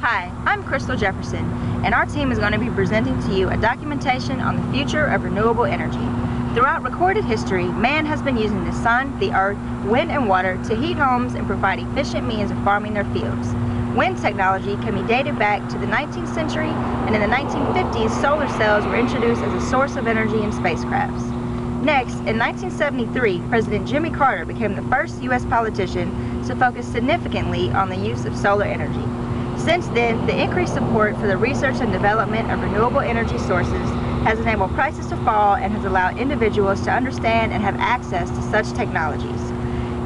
Hi, I'm Crystal Jefferson, and our team is going to be presenting to you a documentation on the future of renewable energy. Throughout recorded history, man has been using the sun, the earth, wind, and water to heat homes and provide efficient means of farming their fields. Wind technology can be dated back to the 19th century, and in the 1950s, solar cells were introduced as a source of energy in spacecrafts. Next, in 1973, President Jimmy Carter became the first U.S. politician to focus significantly on the use of solar energy. Since then, the increased support for the research and development of renewable energy sources has enabled prices to fall and has allowed individuals to understand and have access to such technologies.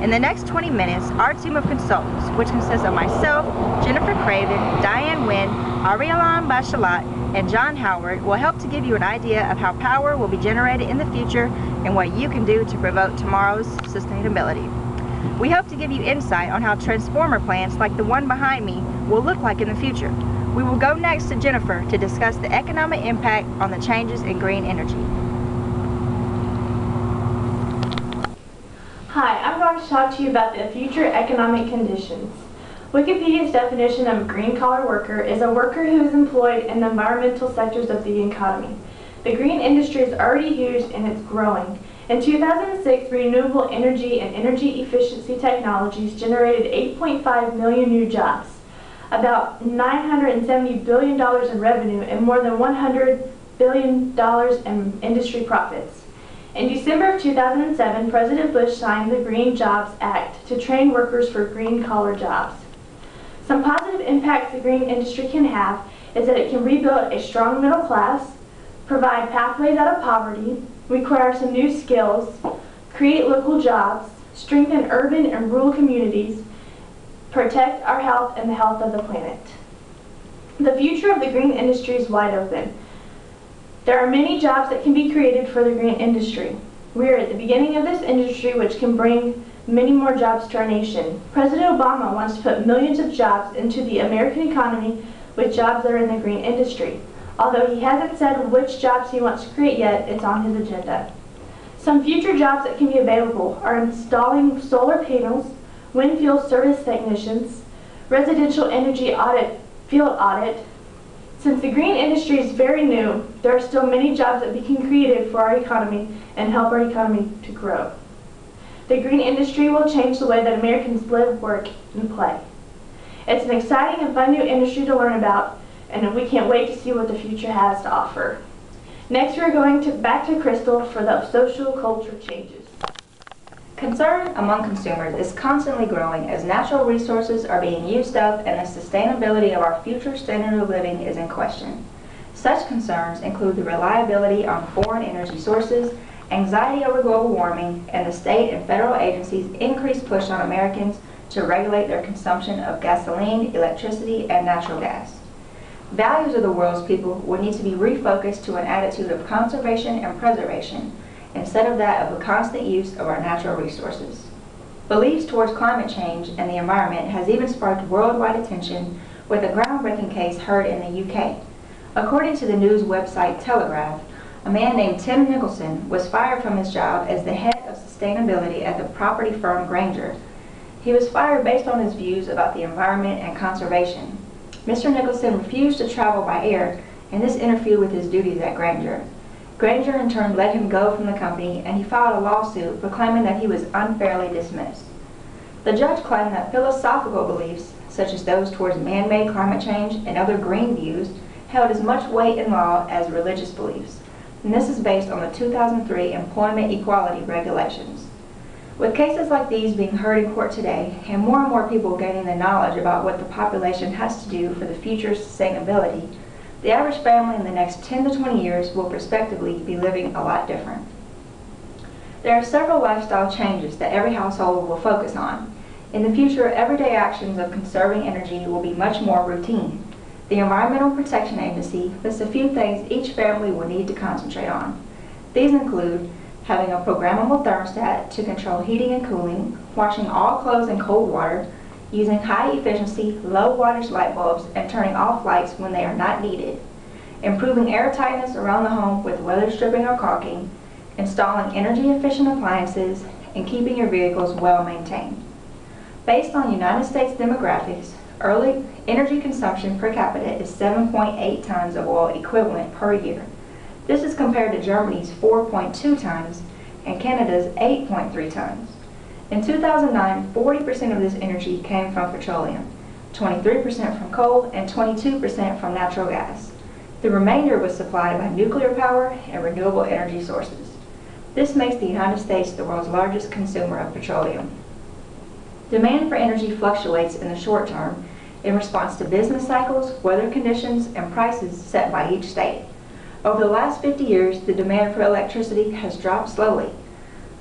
In the next 20 minutes, our team of consultants, which consists of myself, Jennifer Craven, Diane Wynn, Arielon Bachelat, and John Howard, will help to give you an idea of how power will be generated in the future and what you can do to promote tomorrow's sustainability. We hope to give you insight on how transformer plants like the one behind me will look like in the future. We will go next to Jennifer to discuss the economic impact on the changes in green energy. Hi, I'm going to talk to you about the future economic conditions. Wikipedia's definition of a green-collar worker is a worker who is employed in the environmental sectors of the economy. The green industry is already huge and it's growing. In 2006, renewable energy and energy efficiency technologies generated 8.5 million new jobs, about $970 billion in revenue, and more than $100 billion in industry profits. In December of 2007, President Bush signed the Green Jobs Act to train workers for green-collar jobs. Some positive impacts the green industry can have is that it can rebuild a strong middle class, provide pathways out of poverty, require some new skills, create local jobs, strengthen urban and rural communities, protect our health and the health of the planet. The future of the green industry is wide open. There are many jobs that can be created for the green industry. We are at the beginning of this industry, which can bring many more jobs to our nation. President Obama wants to put millions of jobs into the American economy with jobs that are in the green industry. Although he hasn't said which jobs he wants to create yet, it's on his agenda. Some future jobs that can be available are installing solar panels, wind field service technicians, residential energy audit, field audit. Since the green industry is very new, there are still many jobs that can be created for our economy and help our economy to grow. The green industry will change the way that Americans live, work, and play. It's an exciting and fun new industry to learn about, and we can't wait to see what the future has to offer. Next, we're going back to Crystal for the social culture changes. Concern among consumers is constantly growing as natural resources are being used up and the sustainability of our future standard of living is in question. Such concerns include the reliability on foreign energy sources, anxiety over global warming, and the state and federal agencies' increased push on Americans to regulate their consumption of gasoline, electricity, and natural gas. Values of the world's people will need to be refocused to an attitude of conservation and preservation, instead of that of the constant use of our natural resources. Beliefs towards climate change and the environment has even sparked worldwide attention with a groundbreaking case heard in the UK. According to the news website Telegraph, a man named Tim Nicholson was fired from his job as the head of sustainability at the property firm Granger. He was fired based on his views about the environment and conservation. Mr. Nicholson refused to travel by air, and this interfered with his duties at Granger. Granger in turn let him go from the company, and he filed a lawsuit proclaiming that he was unfairly dismissed. The judge claimed that philosophical beliefs, such as those towards man-made climate change and other green views, held as much weight in law as religious beliefs, and this is based on the 2003 Employment Equality Regulations. With cases like these being heard in court today, and more people gaining the knowledge about what the population has to do for the future sustainability, the average family in the next 10 to 20 years will prospectively be living a lot different. There are several lifestyle changes that every household will focus on. In the future, everyday actions of conserving energy will be much more routine. The Environmental Protection Agency lists a few things each family will need to concentrate on. These include having a programmable thermostat to control heating and cooling, washing all clothes in cold water, using high-efficiency, low-wattage light bulbs and turning off lights when they are not needed, improving air tightness around the home with weather stripping or caulking, installing energy-efficient appliances, and keeping your vehicles well maintained. Based on United States demographics, Early energy consumption per capita is 7.8 tons of oil equivalent per year. This is compared to Germany's 4.2 tons and Canada's 8.3 tons. In 2009, 40% of this energy came from petroleum, 23% from coal, and 22% from natural gas. The remainder was supplied by nuclear power and renewable energy sources. This makes the United States the world's largest consumer of petroleum. Demand for energy fluctuates in the short term in response to business cycles, weather conditions, and prices set by each state. Over the last 50 years, the demand for electricity has dropped slowly.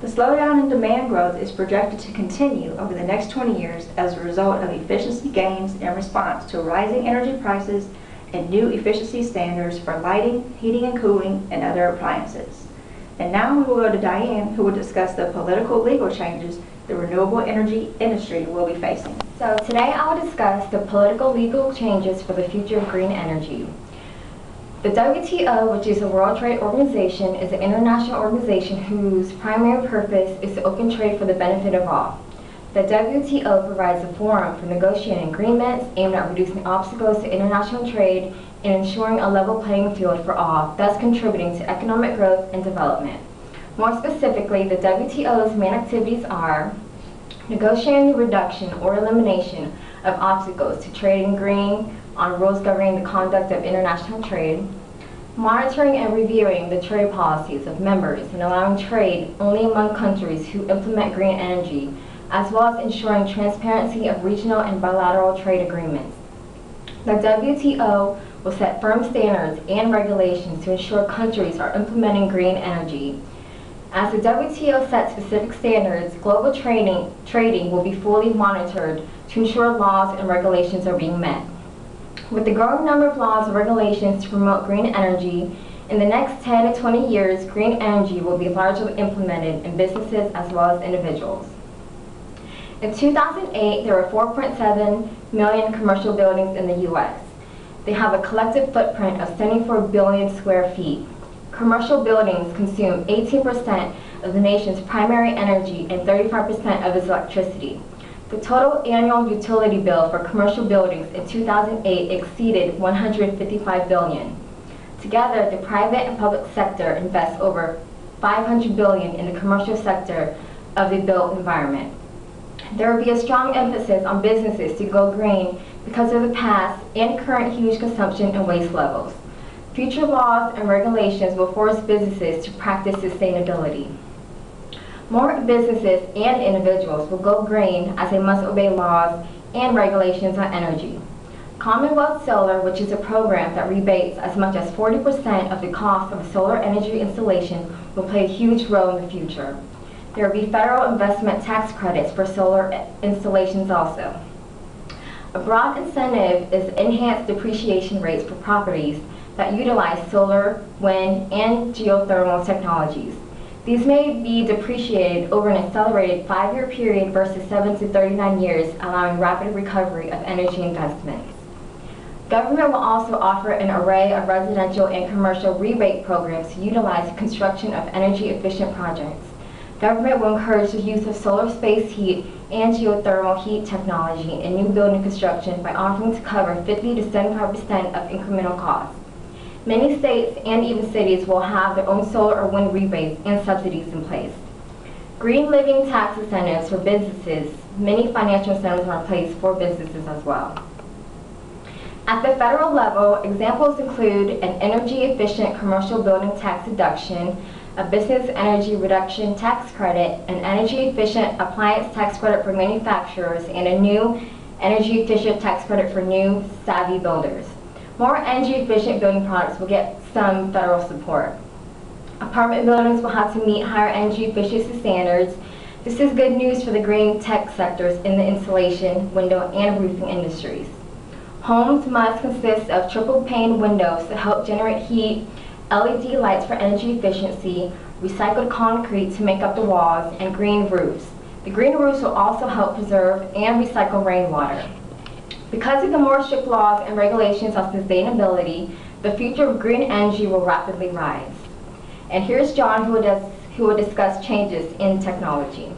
The slowdown in demand growth is projected to continue over the next 20 years as a result of efficiency gains in response to rising energy prices and new efficiency standards for lighting, heating and cooling, and other appliances. And now we will go to Diane, who will discuss the political legal changes the renewable energy industry will be facing. So today I will discuss the political legal changes for the future of green energy. The WTO, which is the World Trade Organization, is an international organization whose primary purpose is to open trade for the benefit of all. The WTO provides a forum for negotiating agreements aimed at reducing obstacles to international trade and ensuring a level playing field for all, thus contributing to economic growth and development. More specifically, the WTO's main activities are negotiating the reduction or elimination of obstacles to trading green on rules governing the conduct of international trade, monitoring and reviewing the trade policies of members and allowing trade only among countries who implement green energy, as well as ensuring transparency of regional and bilateral trade agreements. The WTO will set firm standards and regulations to ensure countries are implementing green energy. As the WTO sets specific standards, global trading will be fully monitored to ensure laws and regulations are being met. With the growing number of laws and regulations to promote green energy, in the next 10 to 20 years, green energy will be largely implemented in businesses as well as individuals. In 2008, there were 4.7 million commercial buildings in the U.S. They have a collective footprint of 74 billion square feet. Commercial buildings consume 18% of the nation's primary energy and 35% of its electricity. The total annual utility bill for commercial buildings in 2008 exceeded $155 billion. Together, the private and public sector invest over $500 billion in the commercial sector of the built environment. There will be a strong emphasis on businesses to go green because of the past and current huge consumption and waste levels. Future laws and regulations will force businesses to practice sustainability. More businesses and individuals will go green as they must obey laws and regulations on energy. Commonwealth Solar, which is a program that rebates as much as 40% of the cost of a solar energy installation, will play a huge role in the future. There will be federal investment tax credits for solar installations also. A broad incentive is enhanced depreciation rates for properties that utilize solar, wind, and geothermal technologies. These may be depreciated over an accelerated 5-year period versus 7 to 39 years, allowing rapid recovery of energy investments. Government will also offer an array of residential and commercial rebate programs to utilize the construction of energy-efficient projects. Government will encourage the use of solar space heat and geothermal heat technology in new building construction by offering to cover 50 to 75% of incremental costs. Many states and even cities will have their own solar or wind rebates and subsidies in place. Green living tax incentives for businesses. Many financial incentives are in place for businesses as well. At the federal level, examples include an energy-efficient commercial building tax deduction, a business energy reduction tax credit, an energy-efficient appliance tax credit for manufacturers, and a new energy-efficient tax credit for new savvy builders. More energy-efficient building products will get some federal support. Apartment buildings will have to meet higher energy efficiency standards. This is good news for the green tech sectors in the insulation, window, and roofing industries. Homes must consist of triple-pane windows to help generate heat, LED lights for energy efficiency, recycled concrete to make up the walls, and green roofs. The green roofs will also help preserve and recycle rainwater. Because of the more strict laws and regulations on sustainability, the future of green energy will rapidly rise. And here's John, who will discuss changes in technology.